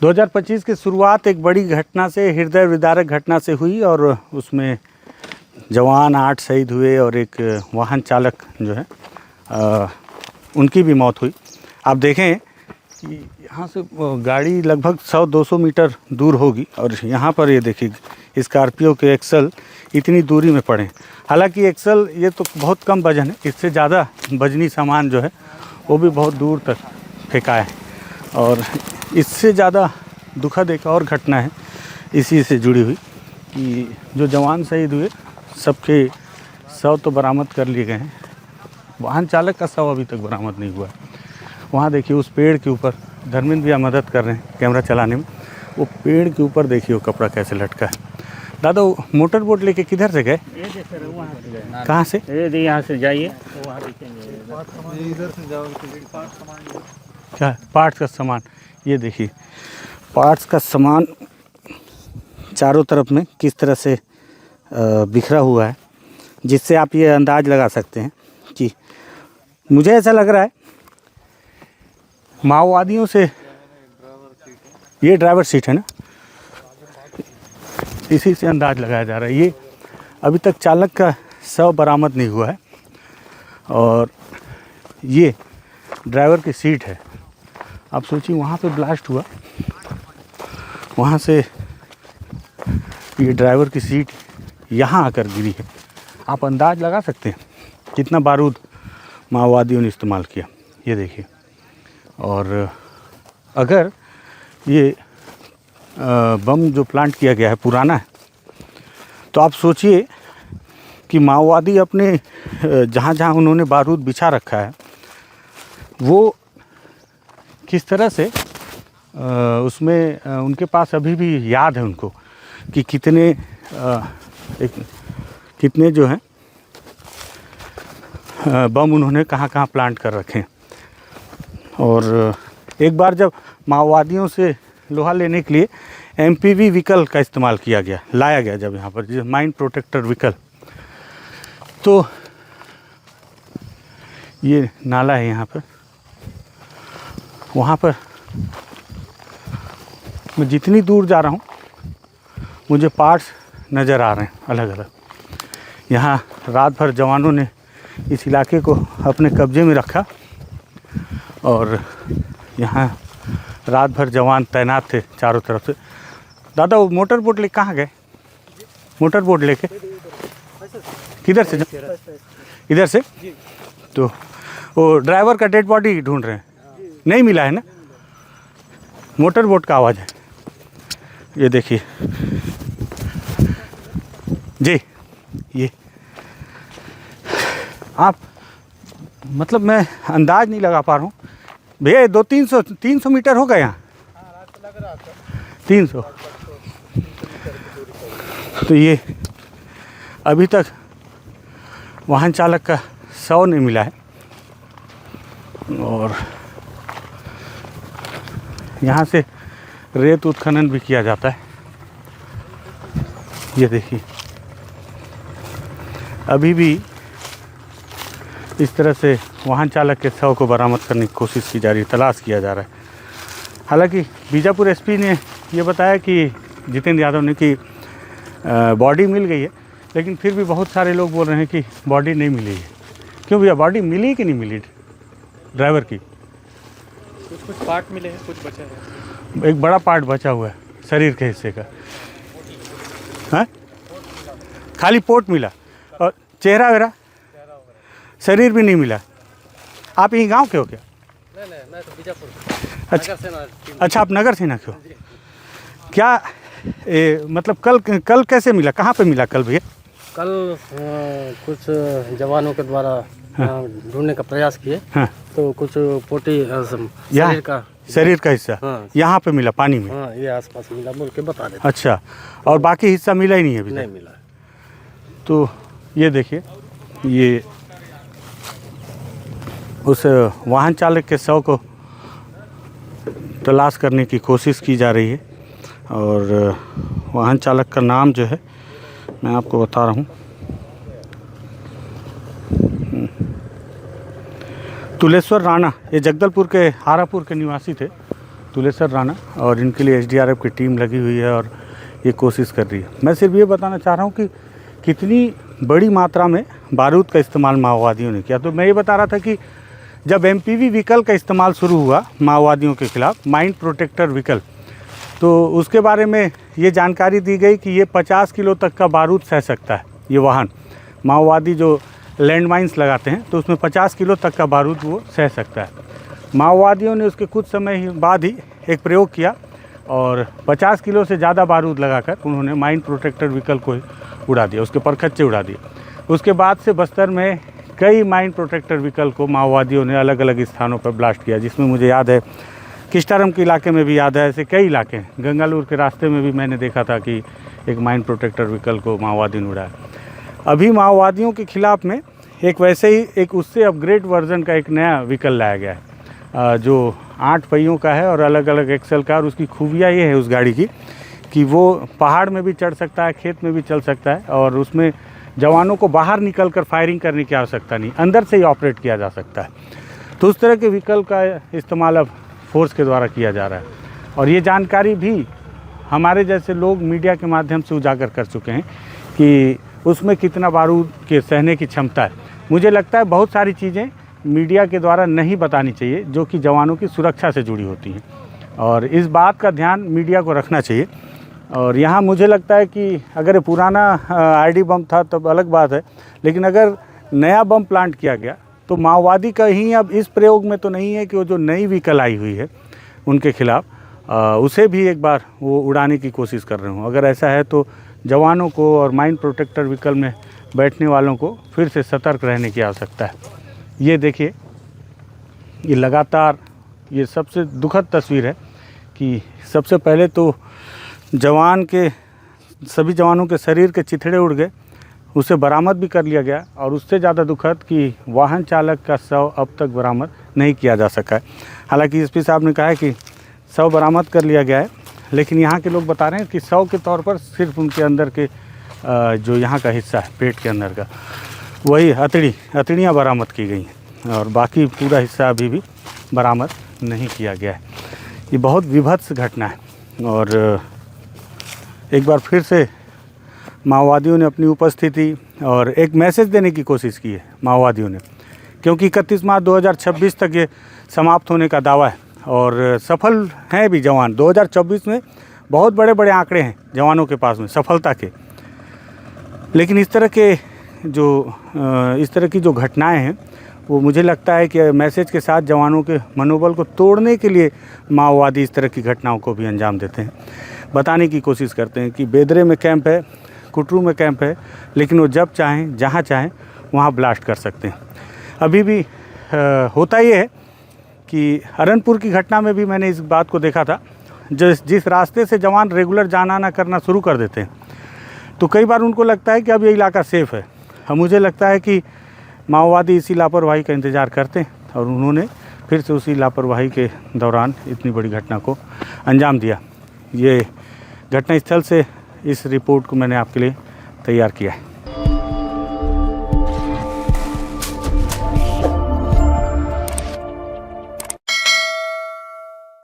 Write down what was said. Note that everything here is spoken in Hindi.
2025 की शुरुआत एक बड़ी घटना से, हृदय विदारक घटना से हुई और उसमें जवान 8 शहीद हुए और एक वाहन चालक जो है उनकी भी मौत हुई। आप देखें कि यहाँ से गाड़ी लगभग 100-200 मीटर दूर होगी और यहाँ पर ये देखिए स्कॉर्पियो के एक्सल इतनी दूरी में पड़े। हालांकि एक्सल ये तो बहुत कम वजन है, इससे ज़्यादा वजनी सामान जो है वो भी बहुत दूर तक फेंका है। और इससे ज़्यादा दुखद एक और घटना है इसी से जुड़ी हुई कि जो जवान शहीद हुए सबके शव तो बरामद कर लिए गए हैं, वाहन चालक का शव अभी तक बरामद नहीं हुआ है। वहाँ देखिए उस पेड़ के ऊपर धर्मेंद्र भैया मदद कर रहे हैं कैमरा चलाने में, वो पेड़ के ऊपर देखिए वो कपड़ा कैसे लटका है। दादा वो मोटर बोट लेके किधर से गए? ये देखो वहाँ से गए। कहाँ से? ये यहाँ से जाइए, इधर से जाओ। क्या पार्ट्स का सामान? ये देखिए पार्ट्स का सामान चारों तरफ में किस तरह से बिखरा हुआ है, जिससे आप ये अंदाज़ लगा सकते हैं कि मुझे ऐसा लग रहा है माओवादियों से, ये ड्राइवर सीट है ना, इसी से अंदाज़ लगाया जा रहा है। ये अभी तक चालक का शव बरामद नहीं हुआ है और ये ड्राइवर की सीट है। आप सोचिए वहाँ पे ब्लास्ट हुआ, वहाँ से ये ड्राइवर की सीट यहाँ आकर गिरी है। आप अंदाज़ लगा सकते हैं कितना बारूद माओवादियों ने इस्तेमाल किया, ये देखिए। और अगर ये बम जो प्लांट किया गया है पुराना है, तो आप सोचिए कि माओवादी अपने जहाँ जहाँ उन्होंने बारूद बिछा रखा है वो किस तरह से उसमें उनके पास अभी भी याद है उनको कि कितने जो हैं बम उन्होंने कहाँ कहाँ प्लांट कर रखे हैं। और एक बार जब माओवादियों से लोहा लेने के लिए MPV व्हीकल का इस्तेमाल किया गया, लाया गया जब यहाँ पर माइन प्रोटेक्टर व्हीकल, तो ये नाला है यहाँ पर, वहाँ पर मैं जितनी दूर जा रहा हूँ मुझे पार्ट्स नज़र आ रहे हैं अलग अलग। यहाँ रात भर जवानों ने इस इलाके को अपने कब्जे में रखा और यहाँ रात भर जवान तैनात थे चारों तरफ से। दादा वो मोटर बोट लेके कहाँ गए? मोटर बोट लेके किधर से? इधर से? तो वो ड्राइवर का डेड बॉडी ढूंढ रहे हैं, नहीं मिला है ना? मोटर बोट का आवाज़ है, ये देखिए जी। ये आप मतलब मैं अंदाज़ नहीं लगा पा रहा हूँ भैया, 200-300 मीटर हो गए यहाँ, 300। तो ये अभी तक वाहन चालक का शव नहीं मिला है और यहाँ से रेत उत्खनन भी किया जाता है। ये देखिए अभी भी इस तरह से वाहन चालक के शव को बरामद करने की कोशिश की जा रही है, तलाश किया जा रहा है। हालांकि बीजापुर SP ने ये बताया कि जितेंद्र यादव ने कि बॉडी मिल गई है, लेकिन फिर भी बहुत सारे लोग बोल रहे हैं कि बॉडी नहीं मिली है। क्यों भैया, बॉडी मिली कि नहीं मिली ड्राइवर की? कुछ पार्ट मिले हैं, कुछ बचा है। एक बड़ा पार्ट बचा हुआ है शरीर के हिस्से का, हाँ खाली पोट मिला और चेहरा वेरा शरीर भी नहीं मिला। आप यहीं गांव के हो क्या? नहीं, मैं तो बीजापुर। अच्छा आप नगर से ना क्यों? क्या मतलब कल कैसे मिला, कहाँ पे मिला कल भैया? कल कुछ जवानों के द्वारा ढूंढने का प्रयास किए, हाँ। तो कुछ पोटी शरीर का हिस्सा यहाँ पे मिला पानी में? हाँ, ये आसपास मिला बोल के बता रहे थे। अच्छा, और बाकी हिस्सा मिला ही नहीं है अभी? नहीं मिला। तो ये देखिए, ये उस वाहन चालक के शव को तलाश करने की कोशिश की जा रही है और वाहन चालक का नाम जो है मैं आपको बता रहा हूँ, तुलेश्वर राणा। ये जगदलपुर के हारापुर के निवासी थे तुलेसर राणा और इनके लिए एसडीआरएफ की टीम लगी हुई है और ये कोशिश कर रही है। मैं सिर्फ ये बताना चाह रहा हूँ कि कितनी बड़ी मात्रा में बारूद का इस्तेमाल माओवादियों ने किया। तो मैं ये बता रहा था कि जब एमपीवी व्हीकल का इस्तेमाल शुरू हुआ माओवादियों के खिलाफ, माइंड प्रोटेक्टर व्हीकल, तो उसके बारे में ये जानकारी दी गई कि ये 50 किलो तक का बारूद सह सकता है। ये वाहन माओवादी जो लैंड माइन्स लगाते हैं तो उसमें 50 किलो तक का बारूद वो सह सकता है। माओवादियों ने उसके कुछ समय बाद ही एक प्रयोग किया और 50 किलो से ज़्यादा बारूद लगाकर उन्होंने माइंड प्रोटेक्टर व्हीकल को उड़ा दिया, उसके परखच्चे उड़ा दिए। उसके बाद से बस्तर में कई माइंड प्रोटेक्टर व्हीकल को माओवादियों ने अलग अलग स्थानों पर ब्लास्ट किया, जिसमें मुझे याद है किस्टारम के इलाके में भी याद है, ऐसे कई इलाके हैं। गंगालूर के रास्ते में भी मैंने देखा था कि एक माइंड प्रोटेक्टर व्हीकल को माओवादी ने उड़ाया। अभी माओवादियों के खिलाफ में एक वैसे ही एक उससे अपग्रेड वर्जन का एक नया व्हीकल लाया गया है जो 8 पहियों का है और अलग अलग एक्सेल का। और उसकी खूबियाँ ये है उस गाड़ी की कि वो पहाड़ में भी चढ़ सकता है, खेत में भी चल सकता है और उसमें जवानों को बाहर निकल कर फायरिंग करने की आवश्यकता नहीं, अंदर से ही ऑपरेट किया जा सकता है। तो उस तरह के व्हीकल का इस्तेमाल अब फोर्स के द्वारा किया जा रहा है और ये जानकारी भी हमारे जैसे लोग मीडिया के माध्यम से उजागर कर चुके हैं कि उसमें कितना बारूद के सहने की क्षमता है। मुझे लगता है बहुत सारी चीज़ें मीडिया के द्वारा नहीं बतानी चाहिए जो कि जवानों की सुरक्षा से जुड़ी होती हैं और इस बात का ध्यान मीडिया को रखना चाहिए। और यहाँ मुझे लगता है कि अगर पुराना आईडी बम था तब अलग बात है, लेकिन अगर नया बम प्लांट किया गया तो माओवादी कहीं अब इस प्रयोग में तो नहीं है कि वो जो नई व्हीकल आई हुई है उनके खिलाफ उसे भी एक बार वो उड़ाने की कोशिश कर रहे हों। अगर ऐसा है तो जवानों को और माइंड प्रोटेक्टर व्हीकल में बैठने वालों को फिर से सतर्क रहने की आवश्यकता है। ये देखिए, ये लगातार ये सबसे दुखद तस्वीर है कि सबसे पहले तो सभी जवानों के शरीर के चिथड़े उड़ गए, उसे बरामद भी कर लिया गया और उससे ज़्यादा दुखद कि वाहन चालक का शव अब तक बरामद नहीं किया जा सका है। हालांकि एसपी साहब ने कहा है कि शव बरामद कर लिया गया है, लेकिन यहाँ के लोग बता रहे हैं कि शव के तौर पर सिर्फ उनके अंदर के जो यहाँ का हिस्सा है पेट के अंदर का वही हथेलियाँ बरामद की गई हैं और बाकी पूरा हिस्सा अभी भी बरामद नहीं किया गया है। ये बहुत विभत्स घटना है और एक बार फिर से माओवादियों ने अपनी उपस्थिति और एक मैसेज देने की कोशिश की है माओवादियों ने, क्योंकि 31 मार्च 2026 तक ये समाप्त होने का दावा है और सफल हैं भी जवान। 2024 में बहुत बड़े बड़े आंकड़े हैं जवानों के पास में सफलता के, लेकिन इस तरह की जो घटनाएं हैं वो मुझे लगता है कि मैसेज के साथ जवानों के मनोबल को तोड़ने के लिए माओवादी इस तरह की घटनाओं को भी अंजाम देते हैं। बताने की कोशिश करते हैं कि बेदरे में कैंप है, कुटरू में कैंप है, लेकिन वो जब चाहें जहाँ चाहें वहाँ ब्लास्ट कर सकते हैं। अभी भी होता ये है कि अरनपुर की घटना में भी मैंने इस बात को देखा था, जिस रास्ते से जवान रेगुलर जाना आना करना शुरू कर देते हैं तो कई बार उनको लगता है कि अब ये इलाका सेफ़ है। मुझे लगता है कि माओवादी इसी लापरवाही का इंतज़ार करते हैं और उन्होंने फिर से उसी लापरवाही के दौरान इतनी बड़ी घटना को अंजाम दिया। ये घटनास्थल से इस रिपोर्ट को मैंने आपके लिए तैयार किया है।